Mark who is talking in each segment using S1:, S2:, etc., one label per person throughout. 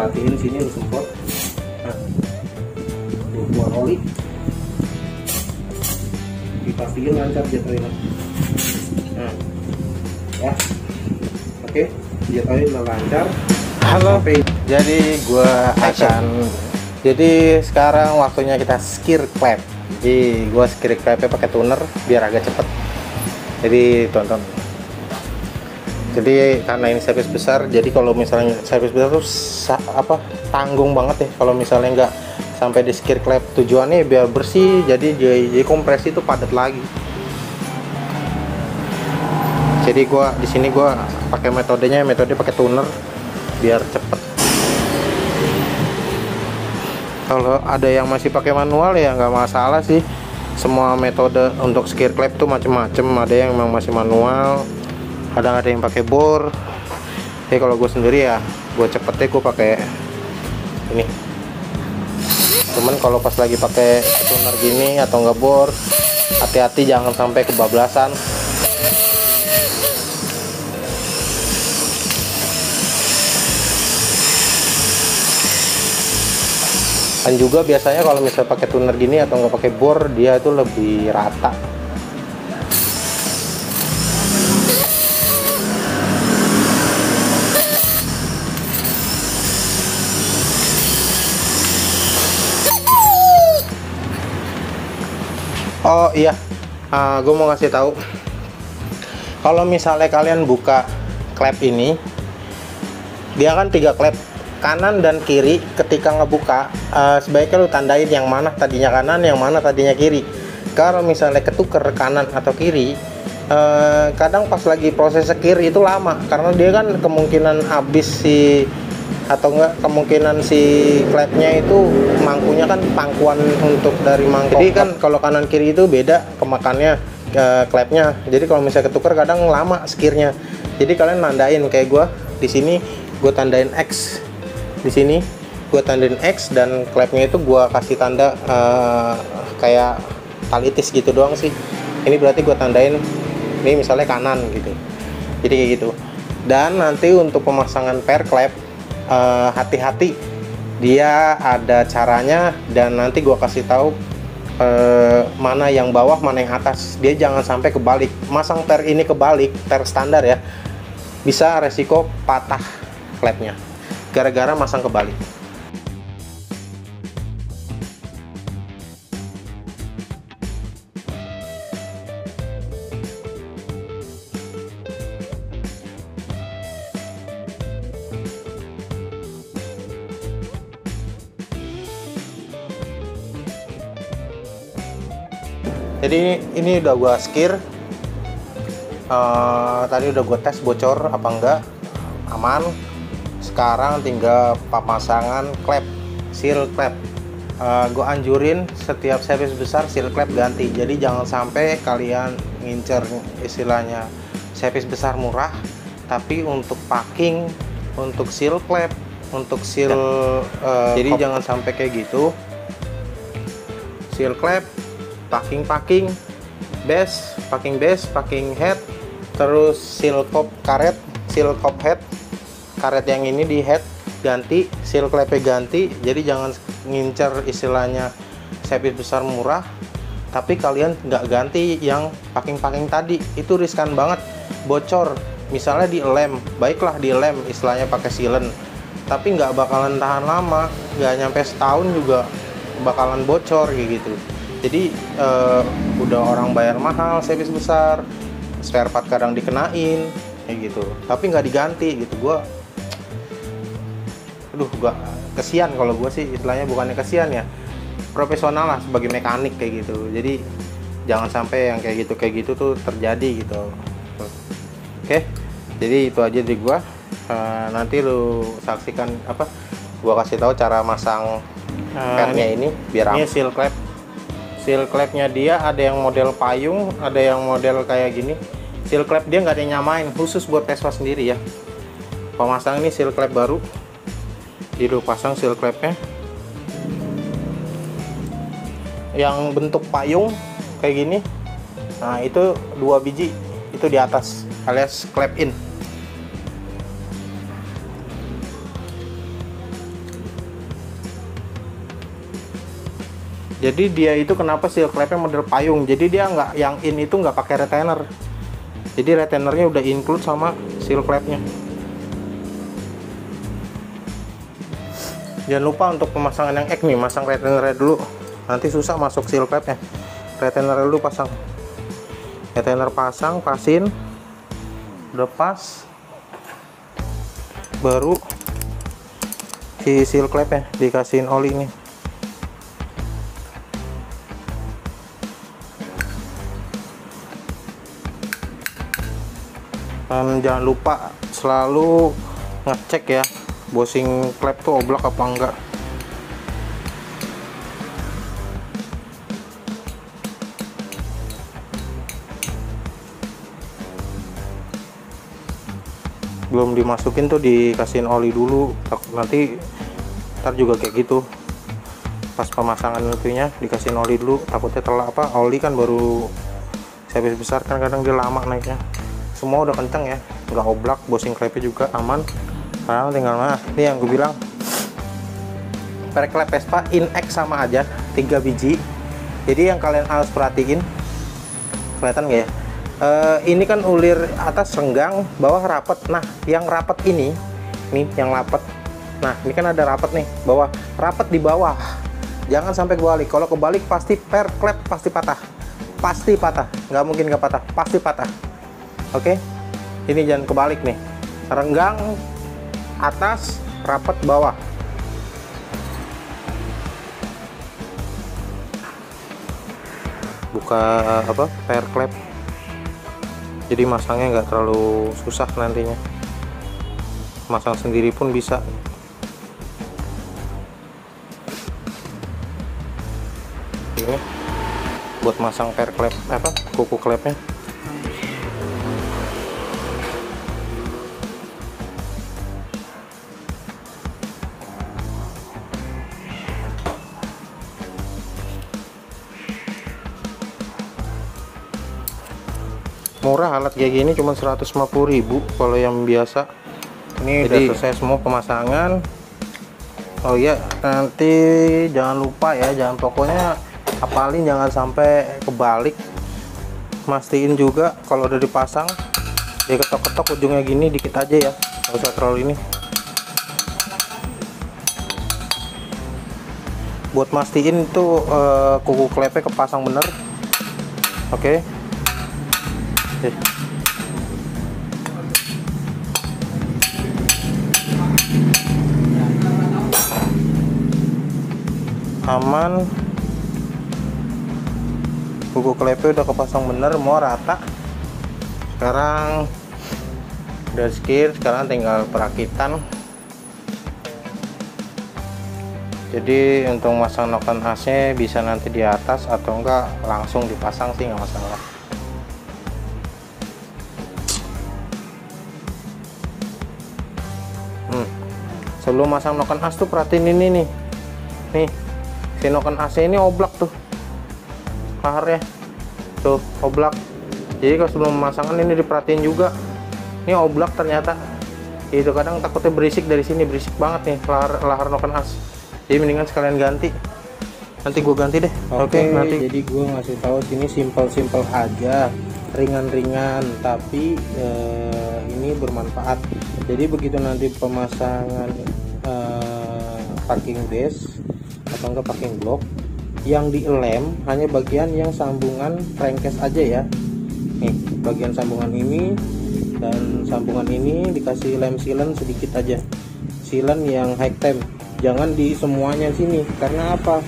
S1: perhatiin sini lu semprot. Nah, lu buang oli, dipastiin lancar jatuhnya. Nah, ya, oke, jatuhnya lancar.
S2: Halo, jadi gua jadi sekarang waktunya kita skir clap. Jadi gua skir clapnya pakai tuner biar agak cepet. Jadi tonton. Jadi karena ini servis besar, jadi kalau misalnya servis besar tuh tanggung banget ya. Kalau misalnya nggak sampai di skir clap, tujuannya biar bersih, jadi kompresi itu padat lagi. Jadi di sini gua pakai metode pakai tuner biar cepet. Kalau ada yang masih pakai manual ya nggak masalah sih. Semua metode untuk skir clap tuh macem-macem. Ada yang memang masih manual, kadang ada yang pakai bor. Jadi kalau gue sendiri ya, gue cepetnya gue pakai ini. Cuman kalau pas lagi pakai tuner gini atau nggak bor, hati-hati jangan sampai kebablasan. Dan juga biasanya kalau misalnya pakai tuner gini atau nggak pakai bor, dia itu lebih rata. Oh iya, gue mau ngasih tahu, kalau misalnya kalian buka klep ini, dia kan 3 klep, kanan dan kiri. Ketika ngebuka, sebaiknya lu tandain yang mana tadinya kanan, yang mana tadinya kiri. Kalau misalnya ketuker kanan atau kiri, kadang pas lagi proses sekir itu lama, karena dia kan kemungkinan habis kemungkinan si klepnya itu mangkunya kan pangkuan untuk dari mangkok. Jadi kan kalau kanan kiri itu beda kemakannya klepnya. Jadi kalau misalnya ketuker kadang lama sekirnya. Jadi kalian nandain kayak gue di sini, gue tandain X. Di sini gue tandain X dan klepnya itu gue kasih tanda kayak talitis gitu doang sih. Ini berarti gue tandain ini misalnya kanan gitu. Jadi kayak gitu. Dan nanti untuk pemasangan pair klep, hati-hati, dia ada caranya dan nanti gua kasih tahu mana yang bawah mana yang atas. Dia jangan sampai kebalik. Masang pair ini kebalik, pair standar ya, bisa resiko patah klepnya gara-gara masang kebalik. Jadi ini udah gua skir, tadi udah gua tes bocor apa enggak, aman. Sekarang tinggal pemasangan klep, seal klep. Gua anjurin setiap servis besar seal klep ganti. Jadi jangan sampai kalian ngincer istilahnya servis besar murah, tapi untuk packing, untuk seal klep, untuk seal jadi jangan sampai kayak gitu. Seal klep, packing base, packing head, terus seal cop karet, seal cop head, karet yang ini di head ganti, seal klepnya ganti. Jadi jangan ngincer istilahnya servis besar murah tapi kalian nggak ganti yang packing tadi, itu riskan banget bocor. Misalnya di lem, baiklah di lem istilahnya pakai sealant, tapi nggak bakalan tahan lama, nggak nyampe setahun juga bakalan bocor kayak gitu. Jadi udah orang bayar mahal servis besar, spare part kadang dikenain kayak gitu, tapi nggak diganti gitu. Gua kesian kalau gue sih istilahnya, bukannya kesian ya, profesional lah sebagai mekanik kayak gitu. Jadi jangan sampai yang kayak gitu tuh terjadi gitu. Oke, jadi itu aja dari gua. Nanti lu saksikan gua kasih tahu cara masang pairnya ini biar aman. Ini seal klep. Seal klepnya dia ada yang model payung, ada yang model kayak gini. Seal klep dia nggak ada yang nyamain, khusus buat Vespa sendiri ya. Pemasang ini seal klep baru. Jadi lu pasang seal klepnya yang bentuk payung kayak gini. Nah itu 2 biji itu di atas alias klep in. Jadi dia itu kenapa seal clapnya model payung, jadi dia nggak, yang in itu nggak pakai retainer, jadi retainernya udah include sama seal clapnya. Jangan lupa untuk pemasangan yang ek nih, masang retainernya dulu, nanti susah masuk seal clapnya. Retainer dulu pasang, retainer pasang, pasin, udah pas, baru si seal clapnya dikasihin oli nih. Dan jangan lupa selalu ngecek ya, bosing klep tuh oblak apa enggak. Belum dimasukin tuh dikasihin oli dulu, nanti ntar juga kayak gitu. Pas pemasangan itunya dikasihin oli dulu, takutnya telat apa, oli kan baru servis besar kan kadang dia lama naiknya. Semua udah kenceng ya, nggak oblak, bosing klepnya juga aman. Sekarang tinggal mana? Ini yang gue bilang, per klep Vespa in X sama aja, 3 biji. Jadi yang kalian harus perhatiin, kelihatan nggak ya? Ini kan ulir atas renggang, bawah rapat. Nah, yang rapat ini, nih yang rapat. Nah, ini kan ada rapat nih, bawah rapat di bawah. Jangan sampai kebalik. Kalau kebalik pasti per klep pasti patah, pasti patah. Nggak mungkin nggak patah, pasti patah. Oke, ini jangan kebalik nih, renggang atas, rapat bawah. Buka apa, per klep, jadi masangnya nggak terlalu susah nantinya, masang sendiri pun bisa. Ini buat masang per klep, apa, kuku klepnya. Murah alat kayak gini cuma 150.000 kalau yang biasa. Ini udah selesai semua pemasangan. Oh iya, nanti jangan lupa ya, jangan, pokoknya apalin jangan sampai kebalik. Mastiin juga kalau udah dipasang dia ketok-ketok ujungnya gini dikit aja ya, nggak usah terlalu ini. Buat mastiin tuh kuku klepnya kepasang bener. Oke. Aman, kuku klepnya udah kepasang bener, mau rata. Sekarang udah skir, sekarang tinggal perakitan. Jadi untuk masang noken AC bisa nanti di atas atau enggak langsung dipasang sih nggak masalah. Sebelum masang noken as tuh perhatiin ini nih, si noken AC ini oblak tuh, laharnya tuh oblak. Jadi kalau sebelum pemasangan ini diperhatiin juga, ini oblak ternyata. Itu kadang takutnya berisik dari sini, berisik banget nih lahar noken as. Jadi mendingan sekalian ganti. Nanti gue ganti deh. Oke, nanti. Jadi gue ngasih tahu sini simpel aja, ringan-ringan, tapi ini bermanfaat. Jadi begitu nanti pemasangan parking base atau enggak parking block, yang dilem hanya bagian yang sambungan crankcase aja ya. Nih bagian sambungan ini dan sambungan ini dikasih lem sealant sedikit aja, sealant yang high temp, jangan di semuanya sini. Karena apa,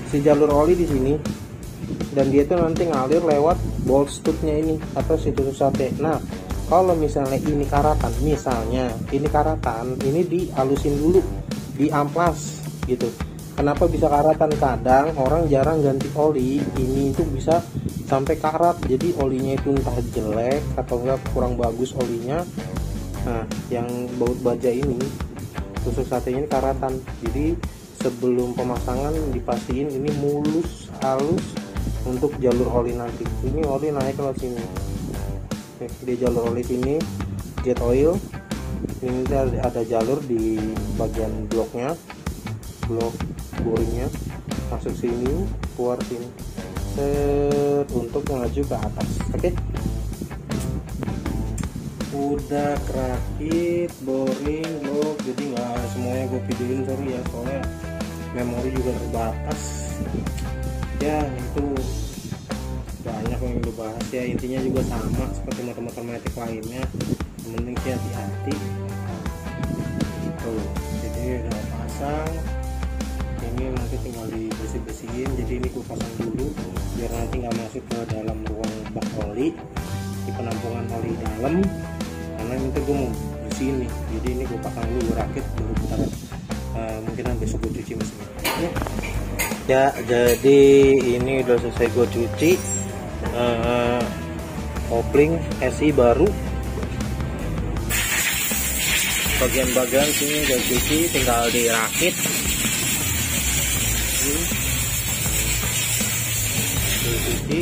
S2: si jalur oli di sini dan dia tuh nanti ngalir lewat bolt stud-nya ini atau si tusuk sate. Nah kalau misalnya ini karatan, ini dihalusin dulu, diamplas gitu. Kenapa bisa karatan? Kadang orang jarang ganti oli, ini itu bisa sampai karat. Jadi olinya itu entah jelek atau enggak kurang bagus olinya. Nah, yang baut baja ini, tusuk sate ini karatan. Jadi sebelum pemasangan dipastiin ini mulus, halus untuk jalur oli nanti. Ini oli naik ke sini. Di jalur oli sini jet oil ini ada jalur di bagian bloknya, blok boringnya. masuk sini, keluar sini, set, untuk maju ke atas. Oke, udah kerakit, boring, lock, jadi nggak semuanya gue videoin, sorry ya, soalnya memori juga terbatas ya. Itu banyak yang dibahas ya, intinya juga sama seperti motor-motor matic lainnya, yang penting sih hati-hati. Tuh, jadi udah pasang, ini nanti tinggal dibersih-bersihin. Jadi ini gue pasang dulu biar nanti nggak masuk ke dalam ruang bak oli, di penampungan oli dalam, karena nanti gue mau bersihin nih. Jadi ini gue pasang dulu, gue rakit dulu bentar, mungkin besok gue cuci mesinnya ya. Jadi ini udah selesai gue cuci, kopling SI baru, bagian-bagian sini udah cuci, tinggal dirakit. Cuci.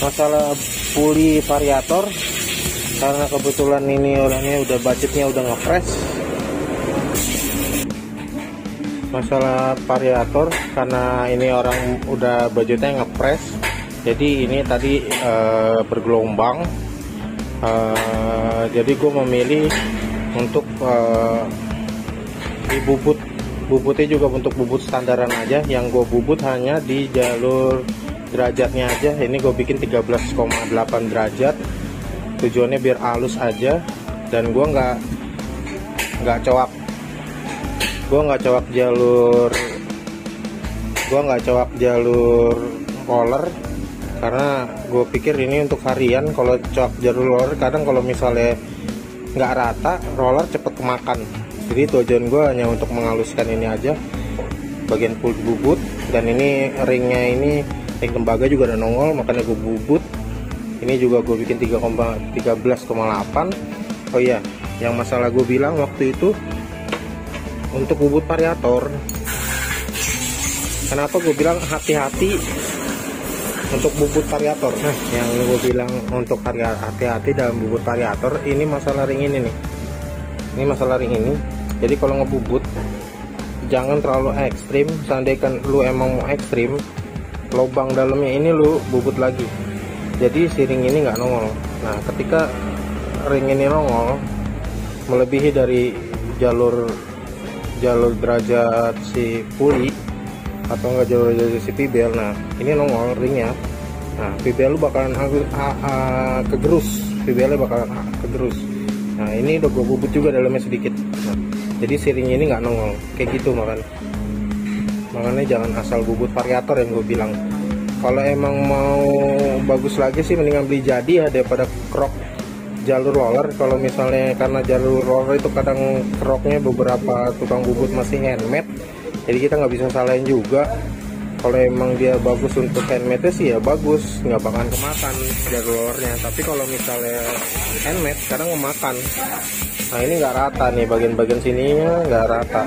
S2: Masalah puli variator, karena kebetulan ini orangnya udah budgetnya udah ngepres. Masalah variator karena ini orang udah budgetnya ngepres, jadi ini tadi bergelombang. Jadi gue memilih untuk di bubutnya juga untuk bubut standaran aja, yang gue bubut hanya di jalur derajatnya aja. Ini gue bikin 13,8 derajat, tujuannya biar halus aja, dan gue nggak coak jalur roller, karena gue pikir ini untuk harian. Kalau coak jalur roller kadang kalau misalnya nggak rata, roller cepet kemakan. Jadi tujuan gue hanya untuk menghaluskan ini aja, bagian full bubut. Dan ini ringnya, ini ring tembaga juga ada nongol, makanya gue bubut. Ini juga gue bikin 13,8. Oh iya, yang masalah gue bilang waktu itu untuk bubut variator, kenapa gue bilang hati-hati untuk bubut variator. Nah, yang gue bilang untuk hati-hati dalam bubut variator, ini masalah ring ini nih. Ini masalah ring ini. Jadi kalau ngebubut jangan terlalu ekstrim. Seandainya kan lu emang mau ekstrim, lubang dalamnya ini lu bubut lagi, jadi si ring ini nggak nongol. Nah, ketika ring ini nongol melebihi dari jalur derajat si puli atau enggak jalur derajat si pibel, nah ini nongol ringnya, nah pibel lu bakalan kegerus, pibelnya bakalan kegerus. Nah, ini udah gue bubut juga dalamnya sedikit. Nah, jadi si ring ini nggak nongol kayak gitu, makanya jangan asal bubut variator yang gue bilang. Kalau emang mau bagus lagi sih mendingan beli jadi ya, daripada krok jalur roller. Kalau misalnya karena jalur roller itu kadang kroknya beberapa tukang bubut masih handmade, jadi kita nggak bisa salahin juga. Kalau emang dia bagus untuk handmade sih ya bagus, nggak bakalan kemakan jalur rollernya. Tapi kalau misalnya handmade kadang memakan. Nah, ini nggak rata nih, bagian-bagian sininya nggak rata.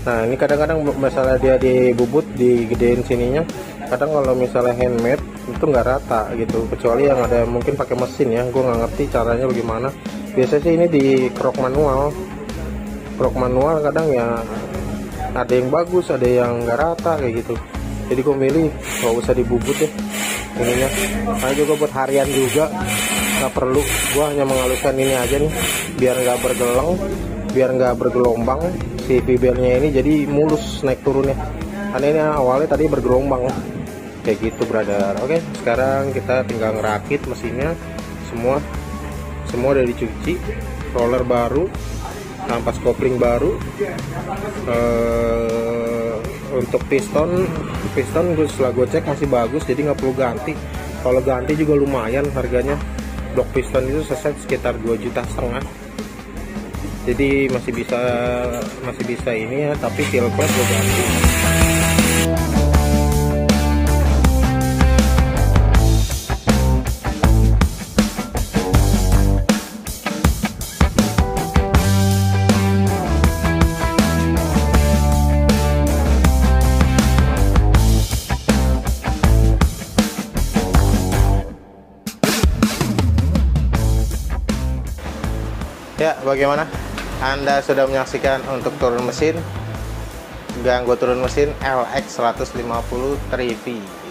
S2: Nah, ini kadang-kadang masalah dia dibubut digedein sininya, kadang kalau misalnya handmade itu nggak rata gitu, kecuali yang ada mungkin pakai mesin ya. Gue nggak ngerti caranya bagaimana. Biasanya sih ini di krok manual kadang ya ada yang bagus, ada yang nggak rata kayak gitu. Jadi gue milih nggak usah dibubut ya ininya. Nah, juga buat harian juga nggak perlu. Gue hanya menghaluskan ini aja nih biar nggak bergeleng, biar nggak bergelombang si pibelnya ini, jadi mulus naik turunnya. Karena ini awalnya tadi bergelombang kayak gitu, brother. Oke, sekarang kita tinggal ngerakit mesinnya. Semua udah dicuci, roller baru, ampas kopling baru. Untuk piston setelah gue cek masih bagus, jadi nggak perlu ganti. Kalau ganti juga lumayan harganya. Blok piston itu selesai sekitar 2,5 juta. Jadi masih bisa ini ya, tapi seal plate gue ganti. Ya, bagaimana? Anda sudah menyaksikan untuk turun mesin Ganggo turun mesin LX 150 3V.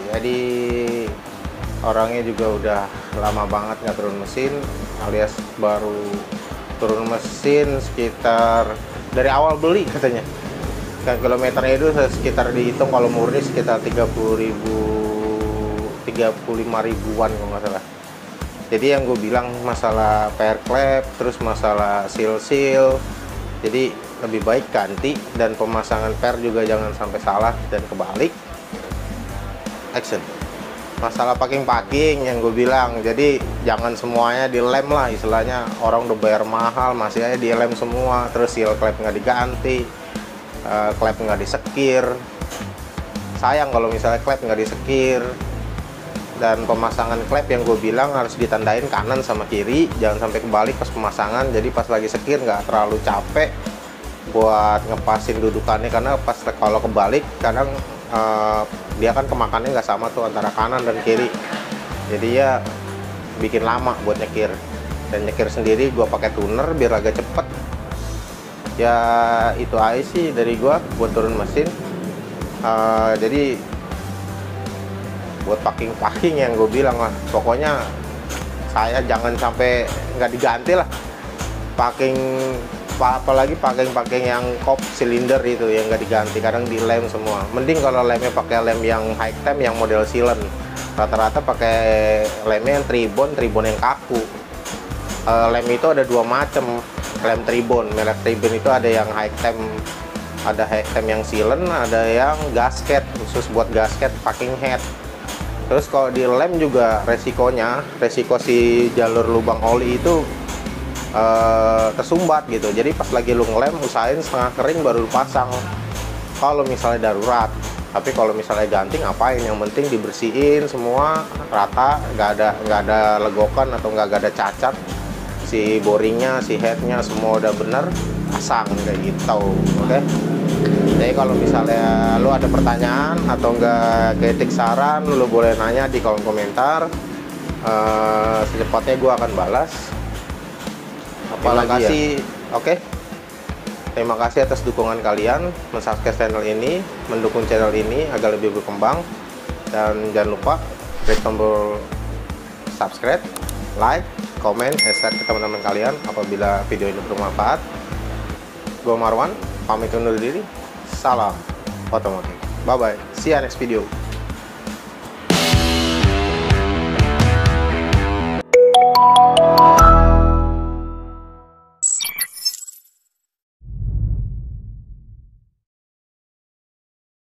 S2: Jadi orangnya juga udah lama banget nggak turun mesin, alias baru turun mesin sekitar dari awal beli katanya. Kan kilometernya itu sekitar dihitung kalau murni sekitar 35 ribuan kalau nggak salah. Jadi yang gue bilang masalah pair clap, terus masalah seal, jadi lebih baik ganti, dan pemasangan pair juga jangan sampai salah dan kebalik. Action. Masalah packing yang gue bilang, jadi jangan semuanya dilem lah, istilahnya orang udah bayar mahal masih aja dilem semua, terus seal clap nggak diganti, clap nggak disekir. Sayang kalau misalnya clap nggak disekir. Dan pemasangan klep yang gue bilang harus ditandain kanan sama kiri, jangan sampai kebalik pas pemasangan. Jadi pas lagi sekir nggak terlalu capek buat ngepasin dudukannya, karena pas kalau kebalik kadang dia kan kemakannya nggak sama tuh antara kanan dan kiri, jadi ya bikin lama buat nyekir. Dan nyekir sendiri gue pakai tuner biar agak cepet. Ya itu aja sih dari gue buat turun mesin. Jadi buat packing yang gue bilang lah, pokoknya saya jangan sampai nggak diganti lah packing, apalagi packing yang kop silinder itu yang nggak diganti, kadang dilem semua. Mending kalau lemnya pakai lem yang high time yang model sealant, rata-rata pakai lemnya yang tribon yang kaku. Lem itu ada dua macam lem tribon, merek tribon itu ada yang high time, ada high time yang sealant, ada yang gasket khusus buat gasket packing head. Terus kalau di lem juga resiko si jalur lubang oli itu tersumbat gitu. Jadi pas lagi lu ngelem usahain setengah kering baru lu pasang kalau misalnya darurat. Tapi kalau misalnya ganti ngapain, yang penting dibersihin semua rata, nggak ada legokan atau nggak ada cacat. Si boringnya, si headnya semua udah bener, pasang kayak gitu. Oke. Jadi kalau misalnya lo ada pertanyaan atau enggak kritik saran, lo boleh nanya di kolom komentar. Secepatnya gue akan balas. Terima kasih. Oke. Terima kasih atas dukungan kalian, mensubscribe channel ini, mendukung channel ini agar lebih berkembang. Dan jangan lupa klik tombol subscribe, like, komen, share ke teman-teman kalian apabila video ini bermanfaat. Gue Marwan, pamit undur diri. Salam otomotif. Bye bye. See you next video.